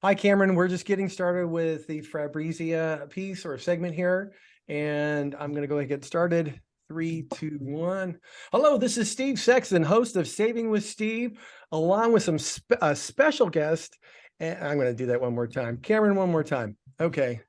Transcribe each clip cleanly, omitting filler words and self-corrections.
Hi, Cameron. We're just getting started with the Fabrizia piece or segment here, and I'm going to go ahead and get started. 3, 2, 1. Hello, this is Steve Sexton, host of Saving with Steve, along with some special guest. And I'm going to do that one more time. Cameron, one more time. Okay.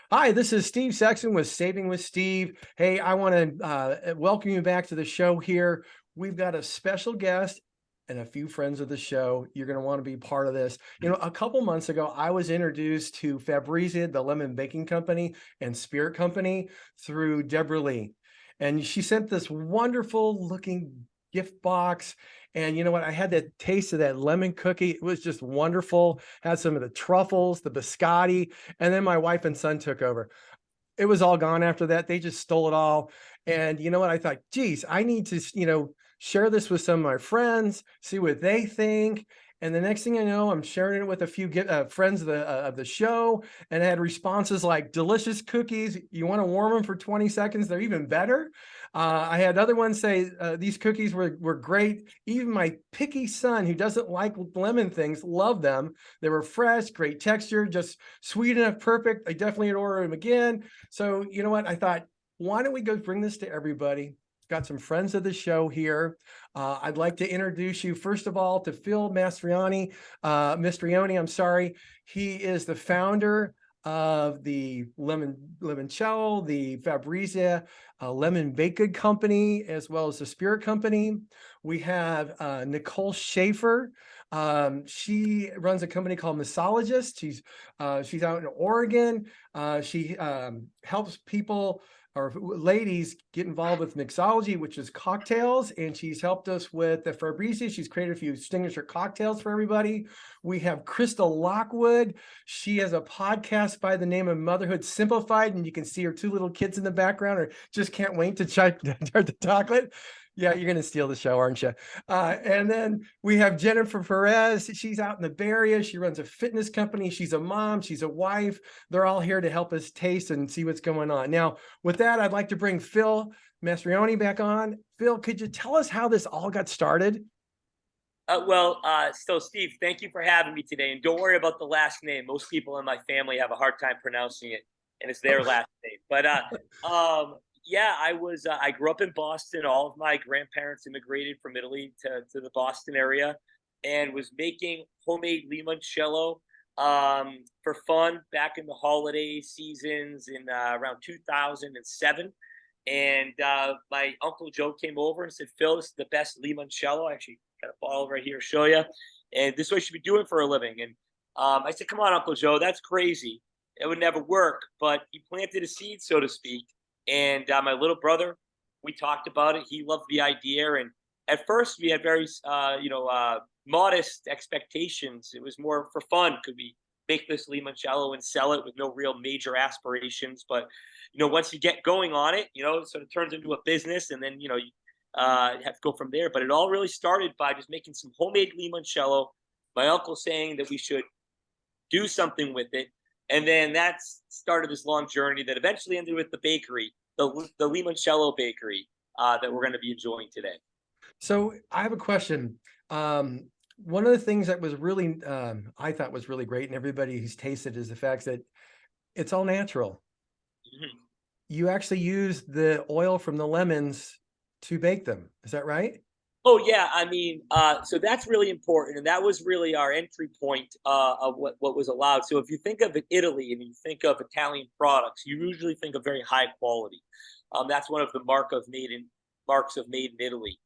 Hi, this is Steve Sexton with Saving with Steve. Hey, I want to welcome you back to the show here. We've got a special guest and a few friends of the show. You're going to want to be part of this. You know, a couple months ago, I was introduced to Fabrizia, the Lemon Baking Company and Spirit Company through Deborah Lee. And she sent this wonderful looking gift box. And you know what? I had that taste of that lemon cookie. It was just wonderful. Had some of the truffles, the biscotti, and then my wife and son took over. It was all gone after that. They just stole it all. And you know what? I thought, geez, I need to, share this with some of my friends, see what they think. And the next thing I know, I'm sharing it with a few friends of the show, and I had responses like delicious cookies. You want to warm them for 20 seconds? They're even better. I had other ones say these cookies were great. Even my picky son, who doesn't like lemon things, loved them. They were fresh, great texture, just sweet enough, perfect. I definitely would order them again. So you know what? I thought, why don't we go bring this to everybody? Got some friends of the show here. I'd like to introduce you, first of all, to Phil Mastrioni. I'm sorry. He is the founder of the Limoncello, the Fabrizia Lemon Baking Company, as well as the Spirit Company. We have Nicole Schaefer. She runs a company called Mixologist. She's out in Oregon. She helps people or ladies get involved with mixology, which is cocktails, and she's helped us with the Fabrizia. She's created a few signature cocktails for everybody. We have Crystal Lockwood. She has a podcast by the name of Motherhood Simplified, and you can see her two little kids in the background, or just can't wait to start the chocolate. Yeah, you're going to steal the show, aren't you? And then we have Jennifer Perez. She's out in the Bay Area. She runs a fitness company. She's a mom. She's a wife. They're all here to help us taste and see what's going on. Now, with that, I'd like to bring Phil Mastrioni back on. Phil, could you tell us how this all got started? So Steve, thank you for having me today. And don't worry about the last name. Most people in my family have a hard time pronouncing it, and it's their last name. I grew up in Boston. All of my grandparents immigrated from Italy to the Boston area, and was making homemade limoncello for fun back in the holiday seasons in around 2007. And my uncle Joe came over and said, "Phil, this is the best limoncello." I actually got a bottle right here to show you. And this is what you should be doing for a living. And I said, "Come on, Uncle Joe, that's crazy. It would never work." But he planted a seed, so to speak. And my little brother, we talked about it. He loved the idea. And at first, we had very, modest expectations. It was more for fun. Could we make this limoncello and sell it with no real major aspirations? But once you get going on it, it sort of turns into a business, and then you have to go from there. But it all really started by just making some homemade limoncello. My uncle saying that we should do something with it, and then that started this long journey that eventually ended with the bakery, the limoncello bakery that we're going to be enjoying today. So I have a question. One of the things that was really, I thought was really great, and everybody who's tasted, is the fact that it's all natural. Mhm. You actually use the oil from the lemons to bake them. Is that right? Oh yeah, I mean, so that's really important, and that was really our entry point of what was allowed. So if you think of Italy and you think of Italian products, you usually think of very high quality. That's one of the marks of made in Italy.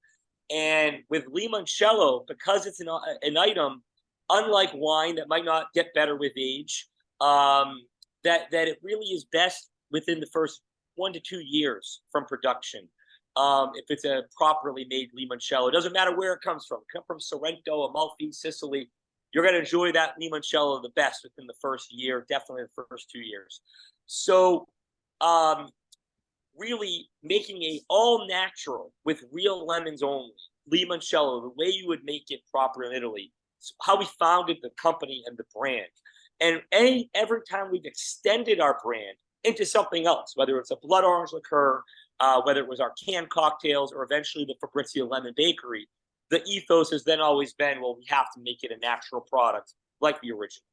And with limoncello, because it's an item, unlike wine that might not get better with age, that it really is best within the first 1 to 2 years from production. If it's a properly made limoncello, it doesn't matter where it comes from. Come from Sorrento, Amalfi, Sicily, you're going to enjoy that limoncello the best within the first year, definitely the first 2 years. So, really making a all natural with real lemons only limoncello, the way you would make it proper in Italy. It's how we founded the company and the brand. And every time we've extended our brand into something else, whether it's a blood orange liqueur, whether it was our canned cocktails, or eventually the Fabrizia Lemon Bakery, the ethos has then always been, well, we have to make it a natural product like the original.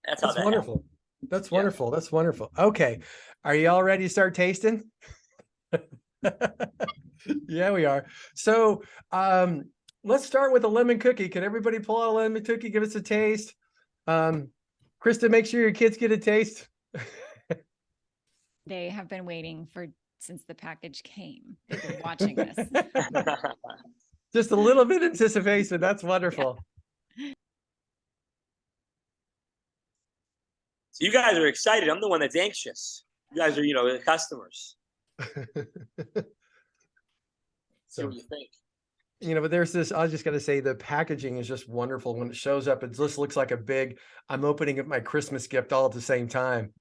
That's how That's that happened. wonderful. That's Yeah. wonderful. That's wonderful. Okay. Are you all ready to start tasting? Yeah, we are. So let's start with a lemon cookie. Can everybody pull out a lemon cookie? Give us a taste. Krista, make sure your kids get a taste. They have been waiting for since the package came. They've been watching this. Just a little bit of anticipation. That's Yeah. wonderful. So you guys are excited. I'm the one that's anxious. You guys are, the customers. See So, what you think. but there's this, I was just going to say the packaging is just wonderful. When it shows up, it just looks like a big, I'm opening up my Christmas gift all at the same time.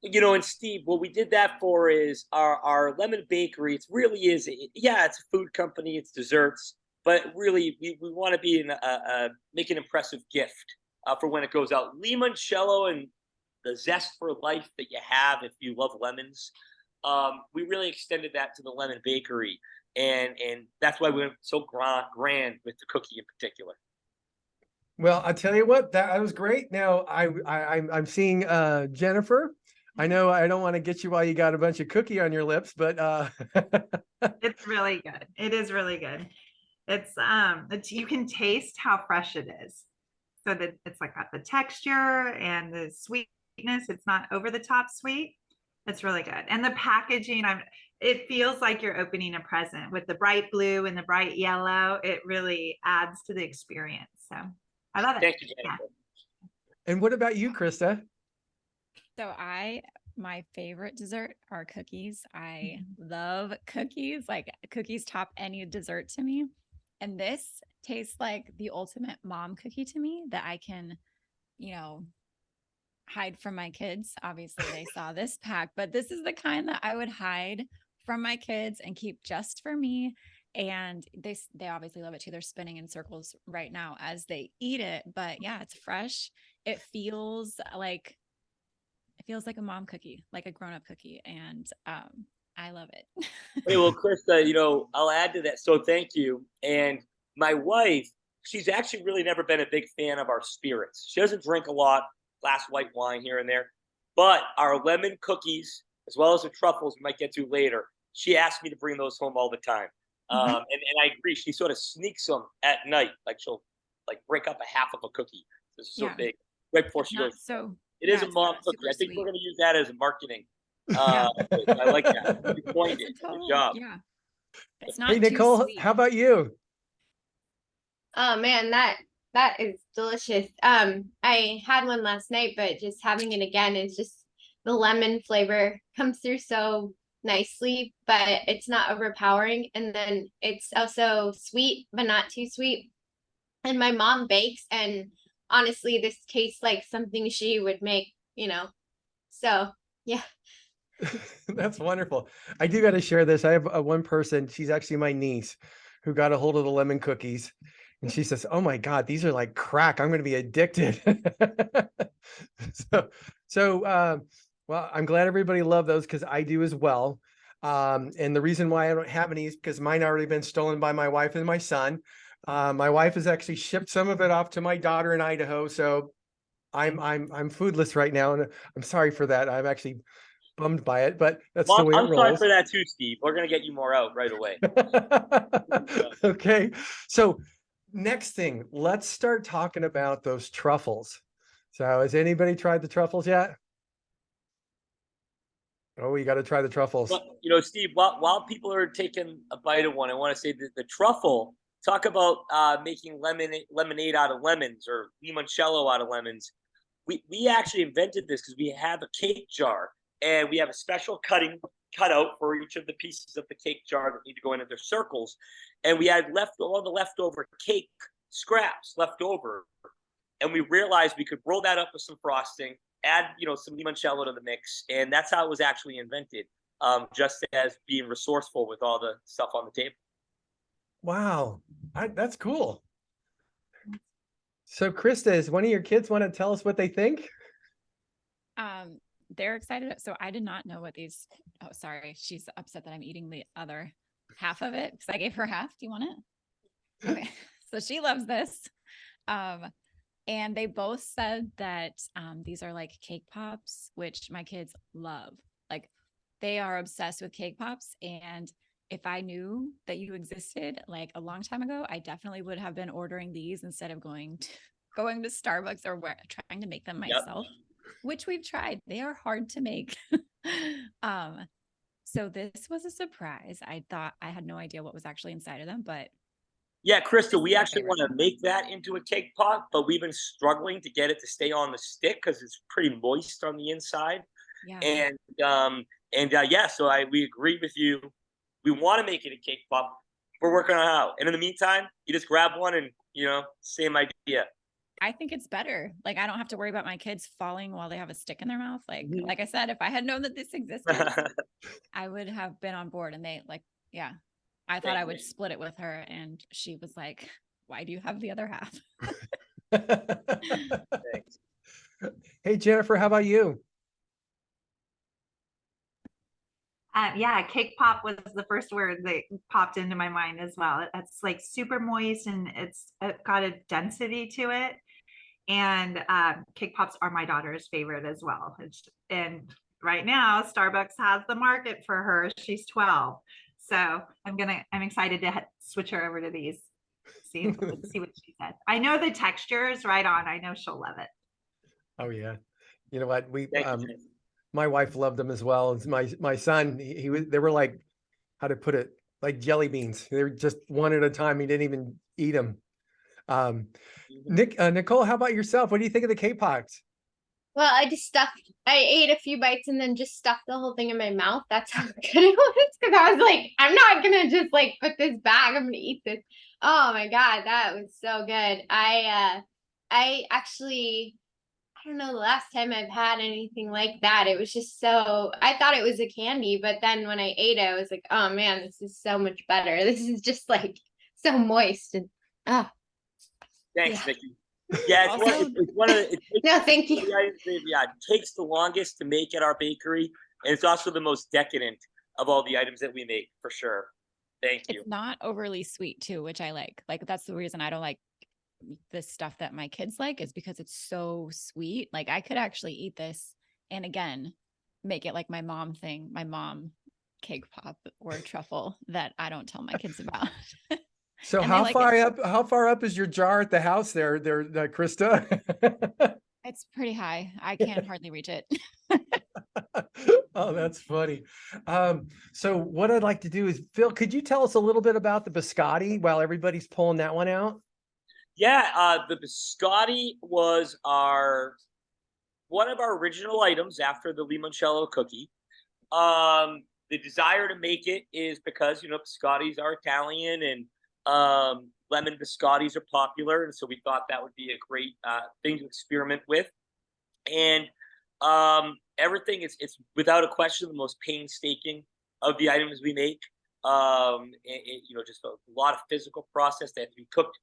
And Steve, what we did that for is our lemon bakery. It really is, it's a food company, it's desserts, but really we want to be make an impressive gift for when it goes out. Limoncello and the zest for life that you have if you love lemons. We really extended that to the lemon bakery, and that's why we went so grand with the cookie in particular. Well, I tell you what, that was great. Now I'm seeing Jennifer. I know I don't want to get you while you got a bunch of cookie on your lips, but it's really good. It is really good. It's you can taste how fresh it is. So that it's like got the texture and the sweetness. It's not over the top sweet. It's really good. And the packaging, it feels like you're opening a present with the bright blue and the bright yellow. It really adds to the experience. So I love it. Thank you, Jennifer. Yeah. And what about you, Krista? So my favorite dessert are cookies. I love cookies. Like cookies top any dessert to me. And this tastes like the ultimate mom cookie to me that I can, hide from my kids. Obviously they saw this pack, but this is the kind that I would hide from my kids and keep just for me. And they obviously love it too. They're spinning in circles right now as they eat it. But yeah, it's fresh. It feels like a mom cookie, like a grown-up cookie. And I love it. Hey, well, Krista, I'll add to that. So thank you. And my wife, she's actually really never been a big fan of our spirits. She doesn't drink a lot, glass white wine here and there. But our lemon cookies, as well as the truffles we might get to later, she asked me to bring those home all the time. And I agree. She sort of sneaks them at night. Like she'll break up a half of a cookie. It's so big right before she goes. So it is a mom cookie. I think we're going to use that as a marketing. I like that. You coined it. Good job. Yeah. It's not Hey, Nicole, too sweet. how about you? Oh man, that is delicious. I had one last night, but just having it again is just the lemon flavor comes through so nicely, but it's not overpowering. And then it's also sweet, but not too sweet. And my mom bakes, and honestly, this tastes like something she would make, So yeah. That's wonderful. I do got to share this. I have one person, she's actually my niece, who got a hold of the lemon cookies. And she says, "Oh my God, these are like crack. I'm going to be addicted." Well, I'm glad everybody loved those because I do as well. And the reason why I don't have any is because mine already been stolen by my wife and my son. My wife has actually shipped some of it off to my daughter in Idaho. So I'm foodless right now. And I'm sorry for that. I'm actually bummed by it, but that's the way it rolls. I'm sorry for that too, Steve. We're going to get you more out right away. Okay. So next thing, let's start talking about those truffles. So has anybody tried the truffles yet? Oh, you got to try the truffles. Well, Steve, while people are taking a bite of one, I want to say that the truffle, talk about making lemonade out of lemons or limoncello out of lemons. We actually invented this because we have a cake jar and we have a special cutout for each of the pieces of the cake jar that need to go into their circles. And we had all the leftover cake scraps left over. And we realized we could roll that up with some frosting, add, some limoncello to the mix. And that's how it was actually invented, just as being resourceful with all the stuff on the table. Wow. That's cool. So Krista, is one of your kids want to tell us what they think? They're excited. So I did not know what these, oh, sorry. She's upset that I'm eating the other half of it because I gave her half. Do you want it? Okay. So she loves this. And they both said that these are like cake pops, which my kids love. Like they are obsessed with cake pops. And if I knew that you existed like a long time ago, I definitely would have been ordering these instead of going to Starbucks or trying to make them myself, which we've tried. They are hard to make. So this was a surprise. I thought I had no idea what was actually inside of them, but Yeah, Krista, this we is my actually favorite. want to make that into a cake pop, but we've been struggling to get it to stay on the stick because it's pretty moist on the inside. Yeah. Yeah, so we agree with you. We want to make it a cake pop. We're working on how. And in the meantime, you just grab one and, same idea. I think it's better. Like I don't have to worry about my kids falling while they have a stick in their mouth. Like, Mhm. like I said, if I had known that this existed, I would have been on board. And yeah, I thought I would split it with her. And she was like, why do you have the other half? Thanks. Hey, Jennifer, how about you? Yeah, cake pop was the first word that popped into my mind as well. It's like super moist and it's got a density to it. And cake pops are my daughter's favorite as well. And right now, Starbucks has the market for her. She's 12, so I'm excited to switch her over to these. See what she says. I know the texture is right on. I know she'll love it. Oh yeah, you know what Thank you. my wife loved them as well. It's my son. They were like, how to put it, like jelly beans. They were just one at a time. He didn't even eat them. Nicole, how about yourself? What do you think of the K-Pops? Well, I ate a few bites and then just stuffed the whole thing in my mouth. That's how good it was. Because I was like, I'm not going to just like put this back. I'm going to eat this. Oh my God, that was so good. I actually, I don't know the last time I've had anything like that. It was just I thought it was a candy, but then when I ate it, I was like, oh man, this is so much better. This is just like so moist and, oh. Thanks, Yeah. Nikki. Yeah, it's one of the. No, thank you. It takes the longest to make at our bakery, and it's also the most decadent of all the items that we make, for sure. Thank you. It's not overly sweet too, which I like. Like that's the reason I don't like the stuff that my kids like is because it's so sweet. Like I could actually eat this and again, make it like my mom thing, my mom cake pop or truffle that I don't tell my kids about. So And how far up is your jar at the house there, Krista? It's pretty high. I can hardly reach it. Oh, that's funny. So what I'd like to do is, Phil, could you tell us a little bit about the biscotti while everybody's pulling that one out? Yeah, the biscotti was one of our original items after the limoncello cookie. The desire to make it is because biscottis are Italian and lemon biscottis are popular, and so we thought that would be a great thing to experiment with. And everything it's without a question the most painstaking of the items we make. Just a lot of physical process. They have to be cooked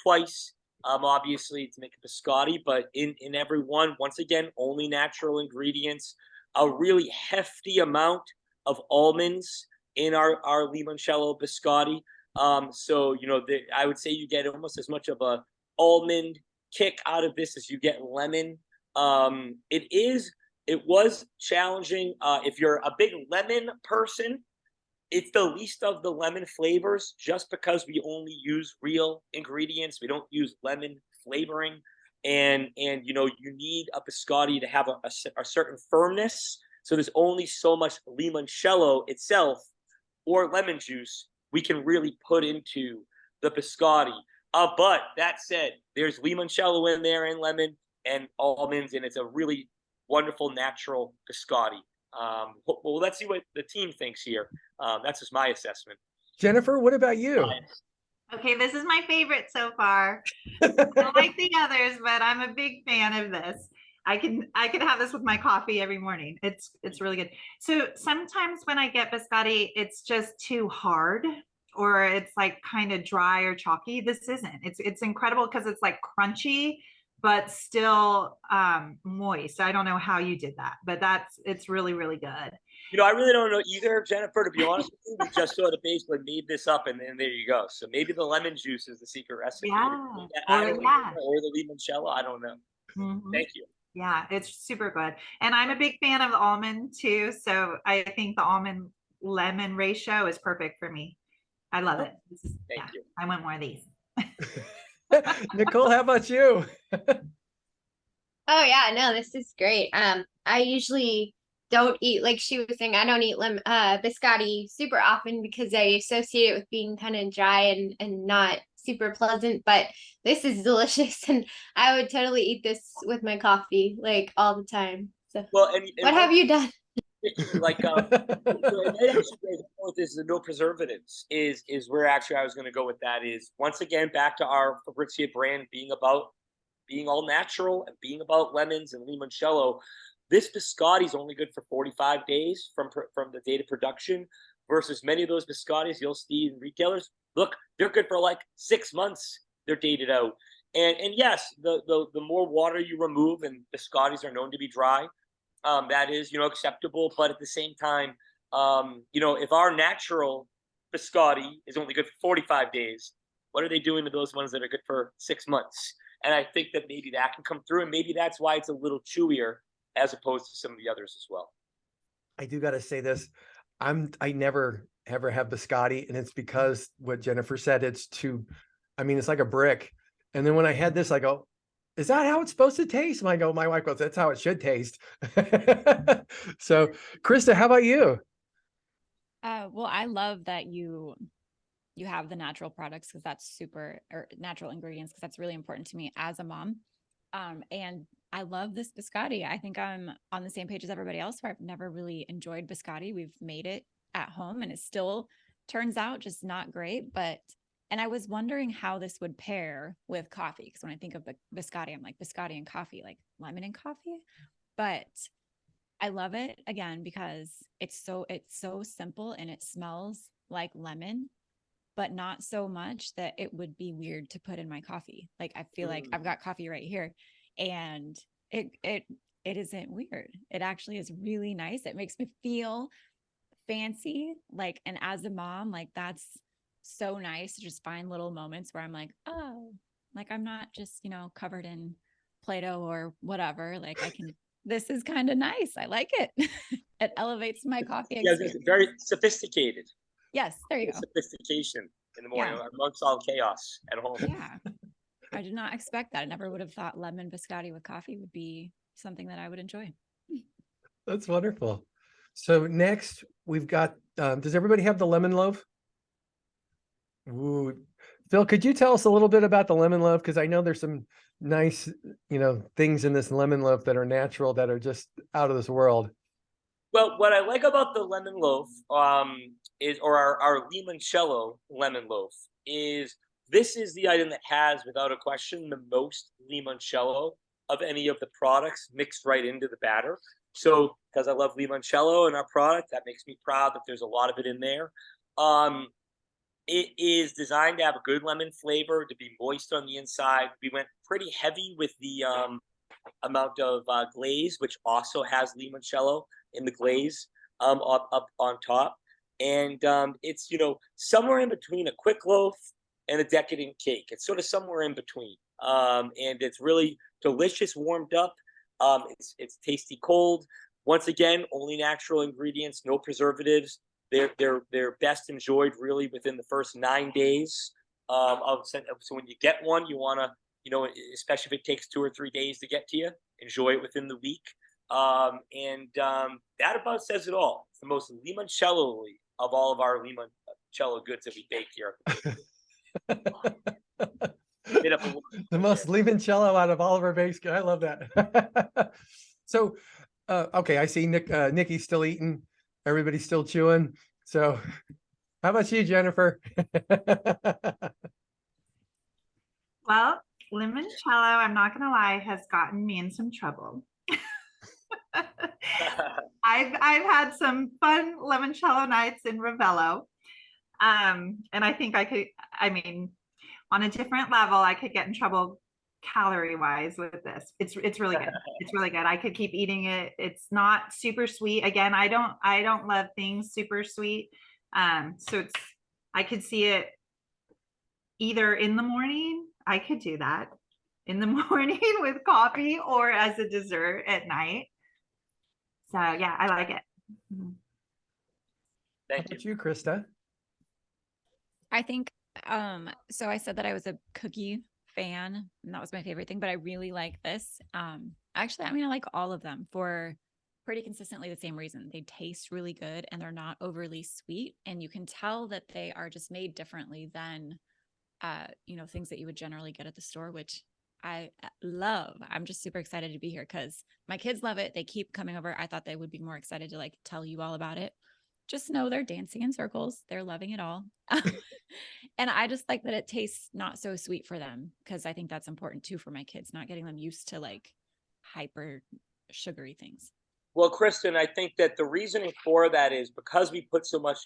twice, obviously, to make a biscotti, but in every one, once again, only natural ingredients, a really hefty amount of almonds in our limoncello biscotti. I would say you get almost as much of a almond kick out of this as you get lemon. It was challenging. If you're a big lemon person, it's the least of the lemon flavors just because we only use real ingredients. We don't use lemon flavoring. And you need a biscotti to have a certain firmness. So there's only so much limoncello itself or lemon juice we can really put into the biscotti. But that said, there's limoncello in there and lemon and almonds, and it's a really wonderful natural biscotti. Well, let's see what the team thinks here. That's just my assessment. Jennifer, what about you? Okay, this is my favorite so far. I don't like the others, but I'm a big fan of this. I can have this with my coffee every morning. It's really good. So sometimes when I get biscotti, it's just too hard or it's like kind of dry or chalky. This isn't. It's incredible because it's like crunchy but still moist. I don't know how you did that, but it's really, really good. I really don't know either, Jennifer, to be honest with you. We just sort of basically made this up, and then there you go. So maybe the lemon juice is the secret recipe. Yeah. I don't know, Yeah. or the limoncello. I don't know. Mhm. Thank you. Yeah, it's super good. And I'm a big fan of the almond too. So I think the almond lemon ratio is perfect for me. I love it. Thank Yeah, you. I want more of these. Nicole, how about you? Oh yeah, no, this is great. I usually don't eat, like she was saying, I don't eat biscotti super often because I associate it with being kind of dry and not super pleasant, but this is delicious and I would totally eat this with my coffee like all the time. So Well, what have you done? like so it might actually go with this, the no preservatives is where actually I was going to go with that. Is once again back to our Fabrizia brand being all natural and being about lemons and limoncello. This biscotti is only good for 45 days from the date of production, versus many of those biscottis you'll see in retailers. Look, they're good for like 6 months. They're dated out. And yes, the more water you remove, and biscottis are known to be dry, that is, acceptable. But at the same time, if our natural biscotti is only good for 45 days, what are they doing to those ones that are good for 6 months? And I think that maybe that can come through, and maybe that's why it's a little chewier as opposed to some of the others as well. I do got to say this. I never ever have biscotti, and it's because what Jennifer said, it's like a brick. And then when I had this, I go, is that how it's supposed to taste? And I go, my wife goes, that's how it should taste. So, Krista, how about you? Well, I love that you have the natural products because or natural ingredients because that's really important to me as a mom. And I love this biscotti. I think I'm on the same page as everybody else where I've never really enjoyed biscotti. We've made it at home and it still turns out just not great. And I was wondering how this would pair with coffee. Because when I think of biscotti, I'm like biscotti and coffee, like lemon and coffee. But I love it again because it's so simple and it smells like lemon, but not so much that it would be weird to put in my coffee. Like I feel like I've got coffee right here and it isn't weird. It actually is really nice. It makes me feel fancy. Like, and as a mom, like that's so nice to just find little moments where I'm like, oh, like I'm not just, covered in Play-Doh or whatever. Like this is kind of nice. I like it. It elevates my coffee experience. It's very sophisticated. Yes, there you go. Sophistication in the morning, Yeah. amongst all chaos at home. Yeah. I did not expect that. I never would have thought lemon biscotti with coffee would be something that I would enjoy. That's wonderful. So next we've got, does everybody have the lemon loaf? Ooh. Phil, could you tell us a little bit about the lemon loaf? Because I know there's some nice, things in this lemon loaf that are natural, that are just out of this world. Well, what I like about the lemon loaf, or our limoncello lemon loaf, is this is the item that has, without a question, the most limoncello of any of the products mixed right into the batter. So, because I love limoncello in our product, that makes me proud that there's a lot of it in there. It is designed to have a good lemon flavor, to be moist on the inside. We went pretty heavy with the amount of glaze, which also has limoncello in the glaze up on top. And it's, somewhere in between a quick loaf and a decadent cake. It's sort of somewhere in between. And it's really delicious warmed up. It's tasty cold. Once again, only natural ingredients, no preservatives. They're best enjoyed really within the first 9 days so when you get one, you want to, especially if it takes 2 or 3 days to get to you, enjoy it within the week. That about says it all. It's the most limoncello of all of our limoncello goods that we bake here. The most limoncello out of all of our bakes. I love that. So, okay, I see Nikki's still eating. Everybody's still chewing. So how about you, Jennifer? Well, limoncello, I'm not gonna lie, has gotten me in some trouble. I've had some fun limoncello nights in Ravello. And I think on a different level, I could get in trouble calorie wise with this. It's really good. It's really good. I could keep eating it. It's not super sweet. Again, I don't love things super sweet. So I could see it either in the morning. I could do that in the morning with coffee, or as a dessert at night. So yeah, I like it. How Thank about you. you, Krista? I think so I said that I was a cookie fan and that was my favorite thing, but I really like this. Actually, I mean, I like all of them for pretty consistently the same reason. They taste really good and they're not overly sweet, and you can tell that they are just made differently than things that you would generally get at the store, which I love. I'm just super excited to be here because my kids love it. They keep coming over. I thought they would be more excited to like tell you all about it. Just know they're dancing in circles. They're loving it all. And I just like that it tastes not so sweet for them, because I think that's important too for my kids, not getting them used to like hyper sugary things. Well, Kristen, I think that the reasoning for that is because we put so much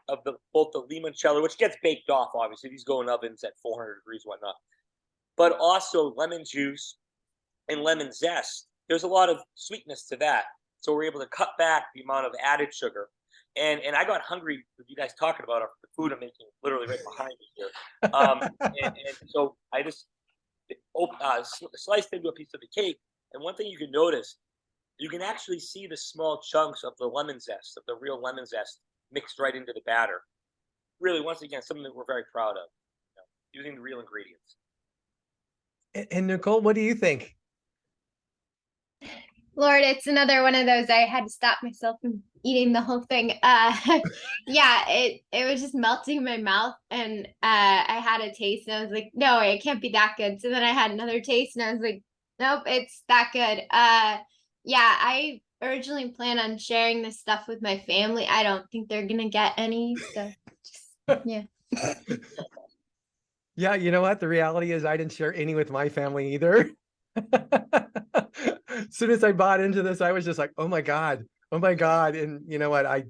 of both the limoncello, which gets baked off, obviously these go in ovens at 400 degrees, whatnot, but also lemon juice and lemon zest. There's a lot of sweetness to that, so we're able to cut back the amount of added sugar. And I got hungry with you guys talking about the food I'm making literally right behind me here. And so I just sliced into a piece of the cake. And one thing you can notice, you can actually see the small chunks of the lemon zest, of the real lemon zest, mixed right into the batter. Really, once again, something that we're very proud of, using the real ingredients. And Nicole, what do you think? Lord, it's another one of those I had to stop myself from eating the whole thing. Yeah, it was just melting in my mouth, and I had a taste and I was like, no, it can't be that good. So then I had another taste and I was like, nope, it's that good. Yeah, I originally planned on sharing this stuff with my family. I don't think they're gonna get any, so just, yeah. Yeah, you know what? The reality is I didn't share any with my family either. As soon as I bought into this, I was just like, oh my God, oh my God. And you know what? I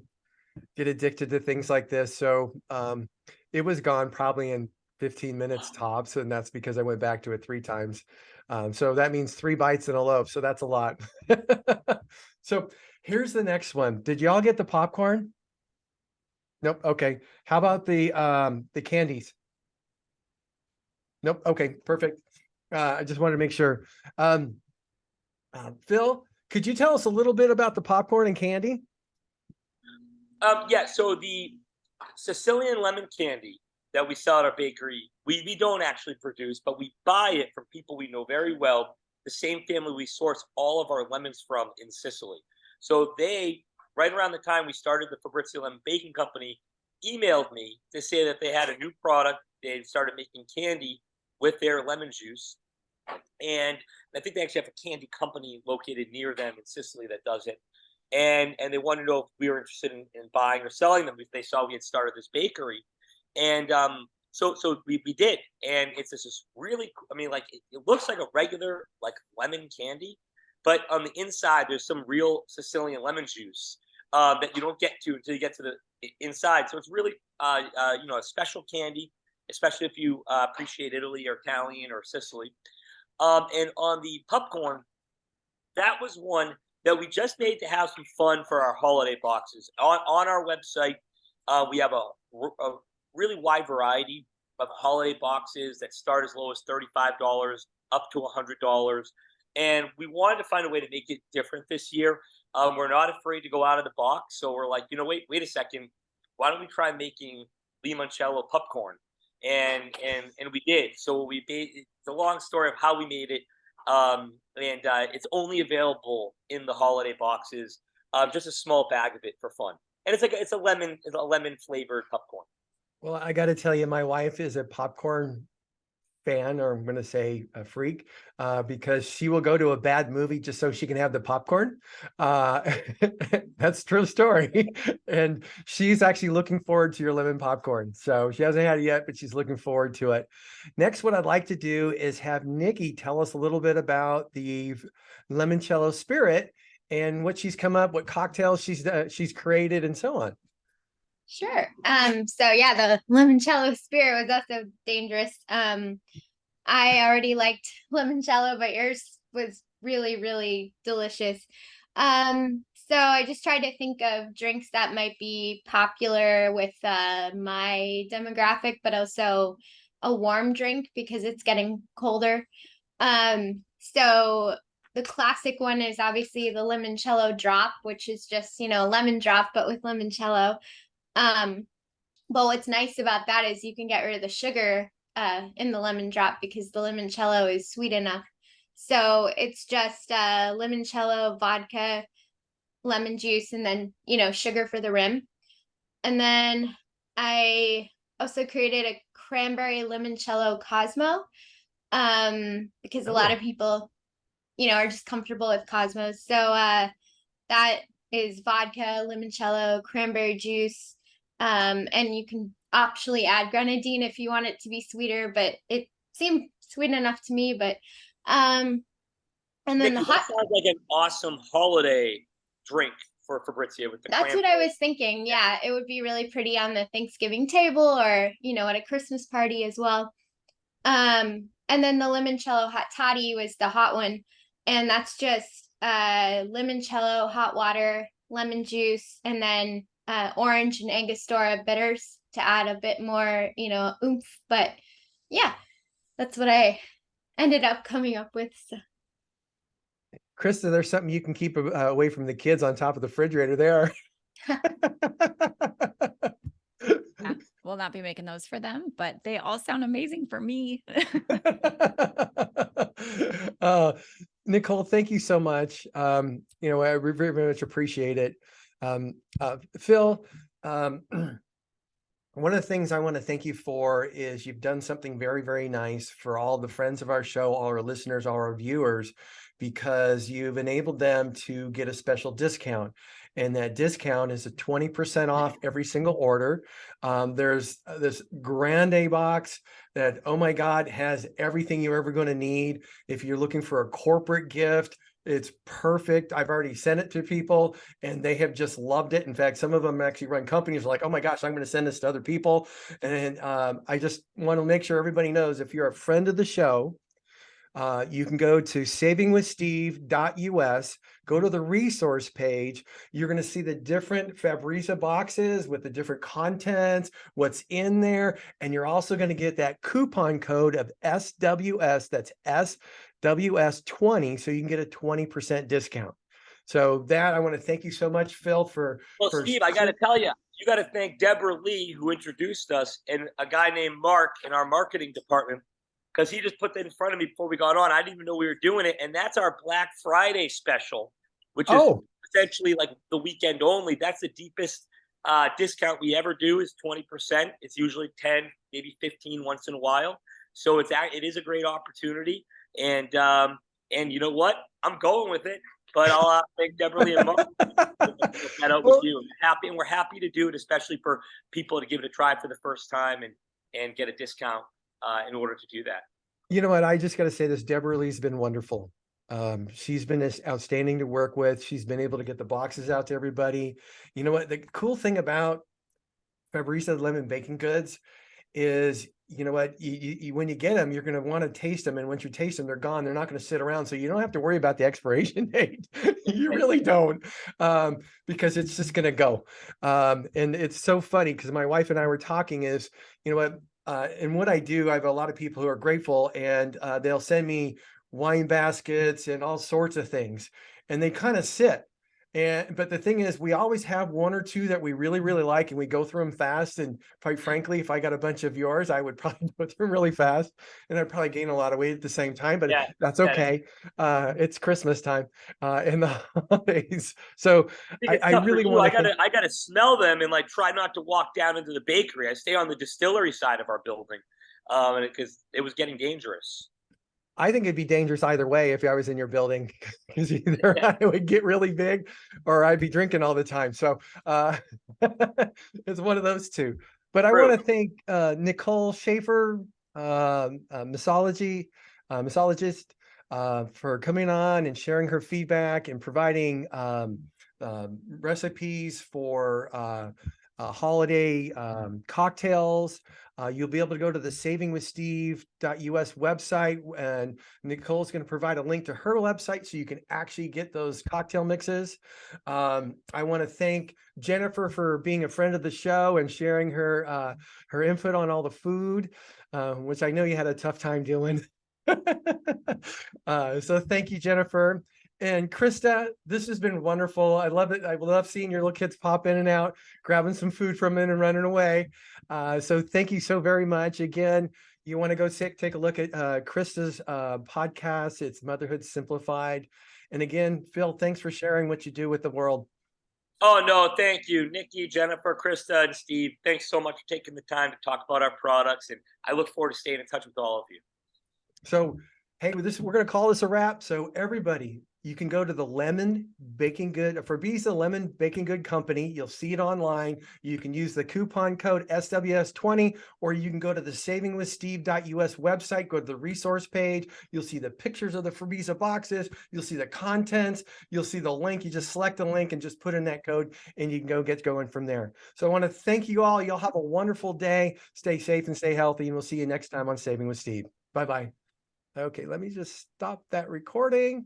get addicted to things like this. So it was gone probably in 15 minutes tops. And that's because I went back to it 3 times. So that means 3 bites in a loaf. So that's a lot. So here's the next one. Did y'all get the popcorn? Nope. Okay. How about the candies? Nope. Okay, perfect. I just wanted to make sure. Phil, could you tell us a little bit about the popcorn and candy? Yeah, so the Sicilian lemon candy that we sell at our bakery, we don't actually produce, but we buy it from people we know very well, the same family we source all of our lemons from in Sicily. So they, right around the time we started the Fabrizia Lemon Baking Company, emailed me to say that they had a new product. They started making candy with their lemon juice. And I think they actually have a candy company located near them in Sicily that does it. And they wanted to know if we were interested in buying or selling them if they saw we had started this bakery. And so we did. And it's this really, I mean, like it looks like a regular like lemon candy, but on the inside there's some real Sicilian lemon juice that you don't get to until you get to the inside. So it's really a special candy, especially if you appreciate Italy or Italian or Sicily. And on the popcorn, that was one that we just made to have some fun for our holiday boxes. On our website, we have a really wide variety of holiday boxes that start as low as $35 up to $100. And we wanted to find a way to make it different this year. We're not afraid to go out of the box. So we're like, wait a second. Why don't we try making limoncello popcorn? And we did. So it's a long story of how we made it. And it's only available in the holiday boxes. Just a small bag of it for fun. And it's a lemon flavored popcorn. Well, I got to tell you, my wife is a popcorn fan, or I'm going to say a freak, because she will go to a bad movie just so she can have the popcorn. That's a true story. And she's actually looking forward to your lemon popcorn. So she hasn't had it yet, but she's looking forward to it. Next, what I'd like to do is have Nikki tell us a little bit about the limoncello spirit and what she's come up, what cocktails she's created, and so on. Sure. So yeah, the limoncello spirit was also dangerous. I already liked limoncello, but yours was really, really delicious. So I just tried to think of drinks that might be popular with my demographic, but also a warm drink because it's getting colder. So the classic one is obviously the limoncello drop, which is just, lemon drop, but with limoncello. Um, but what's nice about that is you can get rid of the sugar in the lemon drop because the limoncello is sweet enough. So it's just limoncello, vodka, lemon juice, and then, sugar for the rim. And then I also created a cranberry limoncello Cosmo because a lot Oh, of people, are just comfortable with Cosmos. So that is vodka, limoncello, cranberry juice, and you can optionally add grenadine if you want it to be sweeter, but it seemed sweet enough to me. But and then the Nikki, that hot, sounds like an awesome holiday drink for Fabrizia with the that's what I cranberry. was thinking. Yeah, it would be really pretty on the Thanksgiving table or, at a Christmas party as well. And then the limoncello hot toddy was the hot one. And that's just limoncello, hot water, lemon juice, and then orange and Angostura bitters to add a bit more, oomph. But yeah, that's what I ended up coming up with. So. Krista, there's something you can keep away from the kids on top of the refrigerator there. Yeah, we'll not be making those for them, but they all sound amazing for me. uh, Nicole, thank you so much. I very, very much appreciate it. Phil, one of the things I want to thank you for is you've done something very, very nice for all the friends of our show, all our listeners, all our viewers, because you've enabled them to get a special discount. And that discount is a 20% off every single order. There's this grande box that, oh my God, has everything you're ever going to need. If you're looking for a corporate gift, it's perfect. I've already sent it to people and they have just loved it. In fact, some of them actually run companies like, oh my gosh, I'm going to send this to other people. And I just want to make sure everybody knows if you're a friend of the show, you can go to savingwithsteve.us, go to the resource page. You're going to see the different Fabrizia boxes with the different contents, what's in there. And you're also going to get that coupon code of SWS, that's SWS20, so you can get a 20% discount. So that I want to thank you so much, Phil, for Steve, I got to tell you, you got to thank Deborah Lee, who introduced us, and a guy named Mark in our marketing department, because he just put that in front of me before we got on. I didn't even know we were doing it. And that's our Black Friday special, which is essentially like the weekend only. That's the deepest discount we ever do is 20%. It's usually 10, maybe 15 once in a while. So it is a great opportunity. And you know what? I'm going with it. But I'll thank Deborah Lee and Mark that out with you. We're happy to do it, especially for people to give it a try for the first time and get a discount in order to do that. You know what? I just got to say this. Deborah Lee's been wonderful. She's been outstanding to work with. She's been able to get the boxes out to everybody. You know what? The cool thing about Fabrizia Lemon Baking Goods is, you know what, you when you get them, you're going to want to taste them. And once you taste them, they're gone. They're not going to sit around. So you don't have to worry about the expiration date. You really don't, because it's just going to go. And it's so funny because my wife and I were talking is, you know what, and what I do, I have a lot of people who are grateful and they'll send me wine baskets and all sorts of things. And they kind of sit. But the thing is, we always have one or two that we really, really like, and we go through them fast. And quite frankly, if I got a bunch of yours, I would probably go through them really fast, and I'd probably gain a lot of weight at the same time. But that's okay. It's Christmas time and the holidays, so I really want to. I gotta smell them and like try not to walk down into the bakery. I stay on the distillery side of our building, because it was getting dangerous. I think it'd be dangerous either way if I was in your building, because either I would get really big or I'd be drinking all the time. So it's one of those two. But I want to thank Nicole Schaefer, mixologist, for coming on and sharing her feedback and providing recipes for holiday cocktails. You'll be able to go to the savingwithsteve.us website, and Nicole's going to provide a link to her website so you can actually get those cocktail mixes. I want to thank Jennifer for being a friend of the show and sharing her her input on all the food, which I know you had a tough time doing. So thank you, Jennifer. And Krista, this has been wonderful. I love it. I love seeing your little kids pop in and out, grabbing some food from it and running away. So thank you so very much. Again, you want to go take a look at Krista's podcast. It's Motherhood Simplified. And again, Phil, thanks for sharing what you do with the world. Oh, no, thank you, Nikki, Jennifer, Krista, and Steve. Thanks so much for taking the time to talk about our products. And I look forward to staying in touch with all of you. So, hey, we're going to call this a wrap. So everybody, you can go to the Lemon Baking Good, Fabrizia Lemon Baking Good Company. You'll see it online. You can use the coupon code SWS20, or you can go to the savingwithsteve.us website, go to the resource page. You'll see the pictures of the Fabrizia boxes. You'll see the contents. You'll see the link. You just select a link and just put in that code, and you can go get going from there. So I want to thank you all. You'll have a wonderful day. Stay safe and stay healthy, and we'll see you next time on Saving with Steve. Bye-bye. Okay, let me just stop that recording.